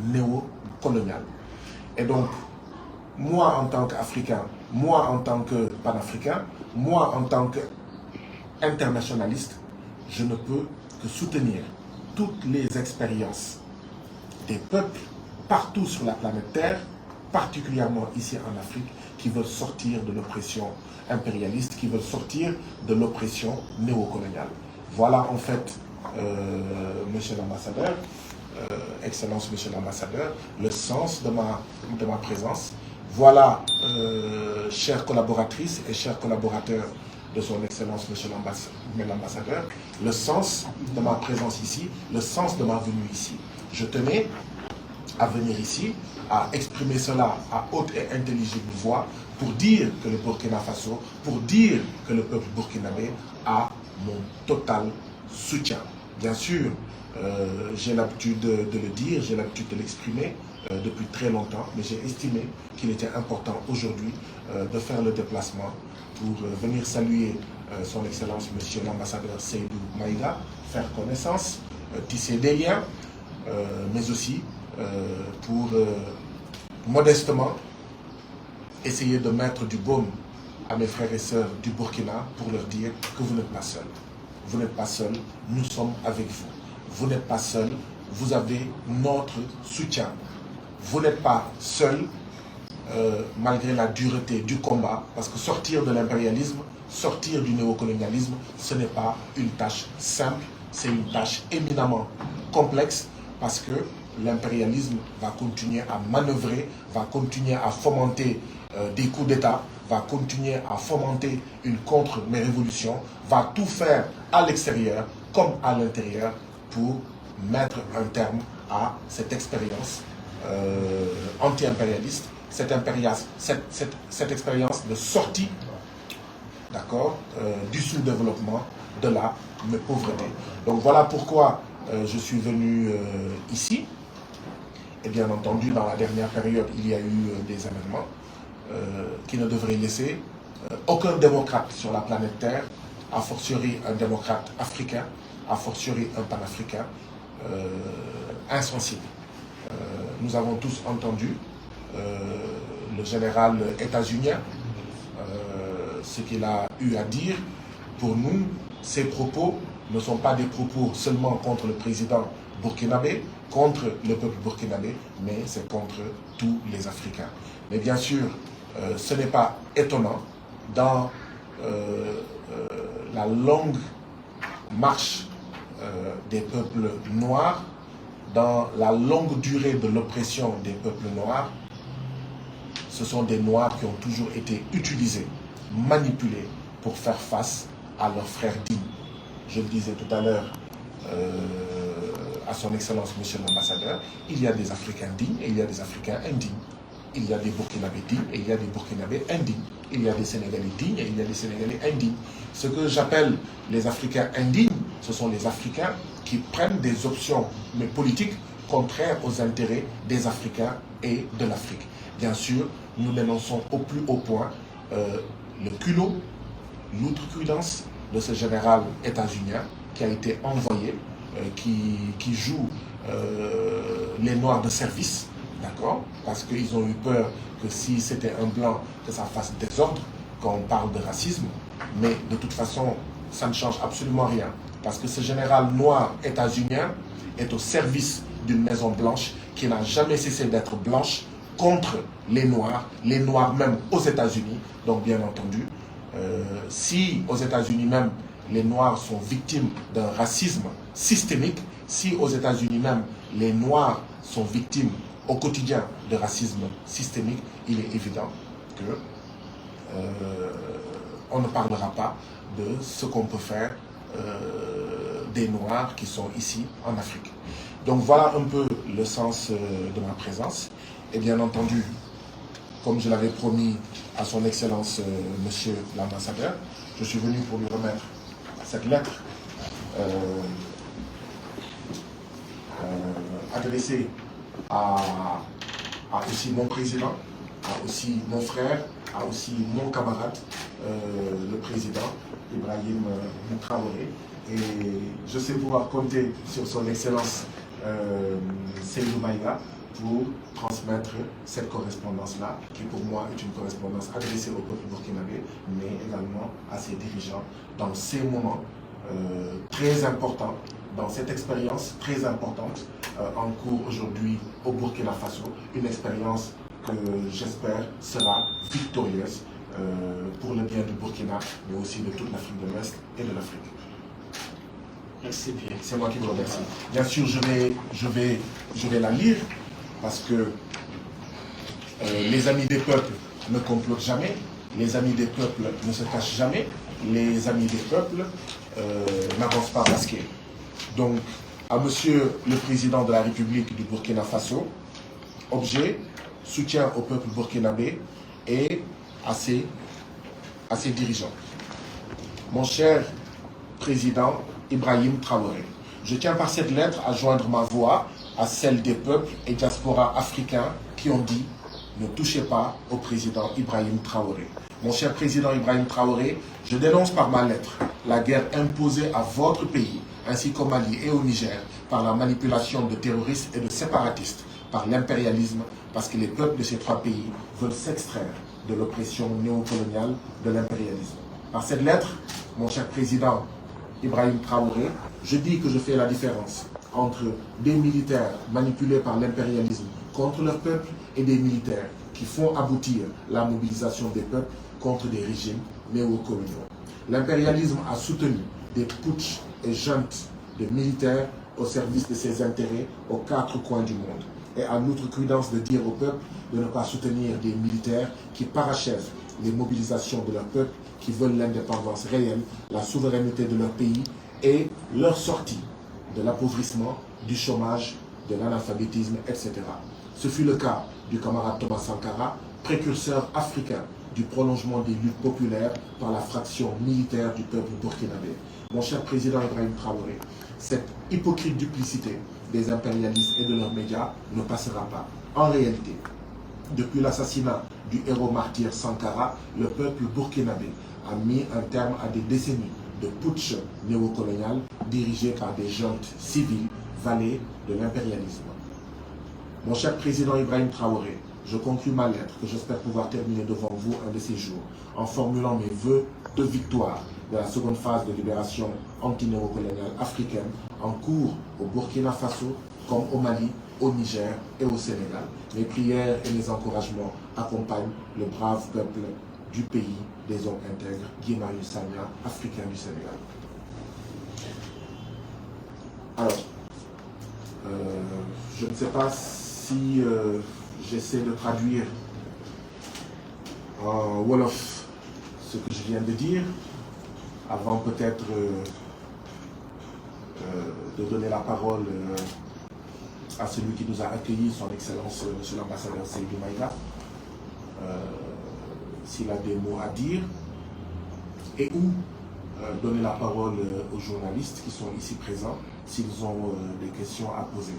néocoloniale. Et donc, moi en tant qu'Africain, moi en tant que panafricain, moi en tant qu'internationaliste, je ne peux que soutenir toutes les expériences des peuples partout sur la planète Terre, particulièrement ici en Afrique, qui veulent sortir de l'oppression impérialiste, qui veulent sortir de l'oppression néocoloniale. Voilà en fait, monsieur l'ambassadeur, Excellence monsieur l'ambassadeur, le sens de ma présence. Voilà, chères collaboratrices et chers collaborateurs de son Excellence monsieur l'ambassadeur, le sens de ma présence ici, le sens de ma venue ici. Je tenais à venir ici, à exprimer cela à haute et intelligible voix, pour dire que le Burkina Faso, pour dire que le peuple burkinabé a mon total soutien. Bien sûr, j'ai l'habitude de le dire, j'ai l'habitude de l'exprimer depuis très longtemps, mais j'ai estimé qu'il était important aujourd'hui de faire le déplacement pour venir saluer son Excellence Monsieur l'ambassadeur Seydou Maïga, faire connaissance, tisser des liens, mais aussi pour modestement essayer de mettre du baume à mes frères et sœurs du Burkina pour leur dire que vous n'êtes pas seuls. Vous n'êtes pas seuls, nous sommes avec vous. Vous n'êtes pas seuls, vous avez notre soutien. Vous n'êtes pas seuls malgré la dureté du combat, parce que sortir de l'impérialisme, sortir du néocolonialisme, ce n'est pas une tâche simple, c'est une tâche éminemment complexe, parce que l'impérialisme va continuer à manœuvrer, va continuer à fomenter des coups d'État, va continuer à fomenter une contre-révolution, va tout faire à l'extérieur comme à l'intérieur pour mettre un terme à cette expérience anti-impérialiste, cette expérience de sortie, d'accord, du sous-développement, de la pauvreté. Donc voilà pourquoi je suis venu ici. Et bien entendu, dans la dernière période, il y a eu des événements qui ne devraient laisser aucun démocrate sur la planète Terre, a fortiori un démocrate africain, a fortiori un panafricain, insensible. Nous avons tous entendu le général états-unien, ce qu'il a eu à dire. Pour nous, ces propos ne sont pas des propos seulement contre le président burkinabé, contre le peuple burkinabé, mais c'est contre tous les Africains. Mais bien sûr, ce n'est pas étonnant dans la longue marche des peuples noirs, dans la longue durée de l'oppression des peuples noirs. Ce sont des Noirs qui ont toujours été utilisés, manipulés pour faire face à leurs frères dignes. Je le disais tout à l'heure à son Excellence Monsieur l'ambassadeur, il y a des Africains dignes et il y a des Africains indignes. Il y a des Burkinabés dignes et il y a des Burkinabés indignes. Il y a des Sénégalais dignes et il y a des Sénégalais indignes. Ce que j'appelle les Africains indignes, ce sont les Africains qui prennent des options mais politiques contraires aux intérêts des Africains et de l'Afrique. Bien sûr, nous dénonçons au plus haut point le culot, l'outrecuidance de ce général états-unien qui a été envoyé, qui joue les Noirs de service, d'accord? Parce qu'ils ont eu peur que si c'était un blanc, que ça fasse désordre, quand on parle de racisme. Mais de toute façon, ça ne change absolument rien. Parce que ce général noir états-unien est au service d'une Maison Blanche qui n'a jamais cessé d'être blanche contre les Noirs même aux États-Unis. Donc bien entendu, si aux États-Unis même, les Noirs sont victimes d'un racisme systémique, si aux États-Unis même, les Noirs sont victimes au quotidien de racisme systémique, il est évident que on ne parlera pas de ce qu'on peut faire des Noirs qui sont ici en Afrique. Donc voilà un peu le sens de ma présence. Et bien entendu, comme je l'avais promis à son Excellence Monsieur l'ambassadeur, je suis venu pour lui remettre cette lettre adressée à aussi mon président, à aussi mon frère, à aussi mon camarade, le président Ibrahim Traoré. Et je sais pouvoir compter sur son Excellence Seydou Maïga pour transmettre cette correspondance-là, qui pour moi est une correspondance adressée au peuple burkinabé, mais également à ses dirigeants, dans ces moments très importants, dans cette expérience très importante en cours aujourd'hui au Burkina Faso, une expérience que j'espère sera victorieuse pour le bien du Burkina, mais aussi de toute l'Afrique de l'Ouest et de l'Afrique. Merci bien. C'est moi qui vous remercie. Bien sûr, je vais la lire parce que les amis des peuples ne complotent jamais, les amis des peuples ne se cachent jamais, les amis des peuples n'avancent pas masqués. Donc, à Monsieur le Président de la République du Burkina Faso, objet, soutien au peuple burkinabé et à ses dirigeants. Mon cher Président Ibrahim Traoré, je tiens par cette lettre à joindre ma voix à celle des peuples et diaspora africains qui ont dit « Ne touchez pas au président Ibrahim Traoré ». Mon cher président Ibrahim Traoré, je dénonce par ma lettre la guerre imposée à votre pays, ainsi qu'au Mali et au Niger, par la manipulation de terroristes et de séparatistes, par l'impérialisme, parce que les peuples de ces trois pays veulent s'extraire de l'oppression néocoloniale de l'impérialisme. Par cette lettre, mon cher président Ibrahim Traoré, je dis que je fais la différence entre des militaires manipulés par l'impérialisme contre leur peuple et des militaires qui font aboutir la mobilisation des peuples contre des régimes néocoloniaux. L'impérialisme a soutenu des putschs et juntes de militaires au service de ses intérêts aux quatre coins du monde et a l'outrecuidance de dire au peuple de ne pas soutenir des militaires qui parachèvent les mobilisations de leur peuple, qui veulent l'indépendance réelle, la souveraineté de leur pays et leur sortie de l'appauvrissement, du chômage, de l'analphabétisme, etc. Ce fut le cas du camarade Thomas Sankara, précurseur africain du prolongement des luttes populaires par la fraction militaire du peuple burkinabé. Mon cher président Ibrahim Traoré, cette hypocrite duplicité des impérialistes et de leurs médias ne passera pas. En réalité, depuis l'assassinat du héros martyr Sankara, le peuple burkinabé a mis un terme à des décennies de putsch néocolonial dirigés par des juntes civiles valets de l'impérialisme. Mon cher président Ibrahim Traoré, je conclus ma lettre que j'espère pouvoir terminer devant vous un de ces jours en formulant mes vœux de victoire de la seconde phase de libération antinéocoloniale africaine en cours au Burkina Faso comme au Mali, au Niger et au Sénégal. Mes prières et mes encouragements accompagnent le brave peuple du pays des hommes intègres, Guy Marius Sagna, africain du Sénégal. Alors, je ne sais pas si j'essaie de traduire en Wolof ce que je viens de dire, avant peut-être de donner la parole à celui qui nous a accueillis, son Excellence Monsieur l'ambassadeur Seydou Maïga, s'il a des mots à dire, et ou donner la parole aux journalistes qui sont ici présents, s'ils ont des questions à poser.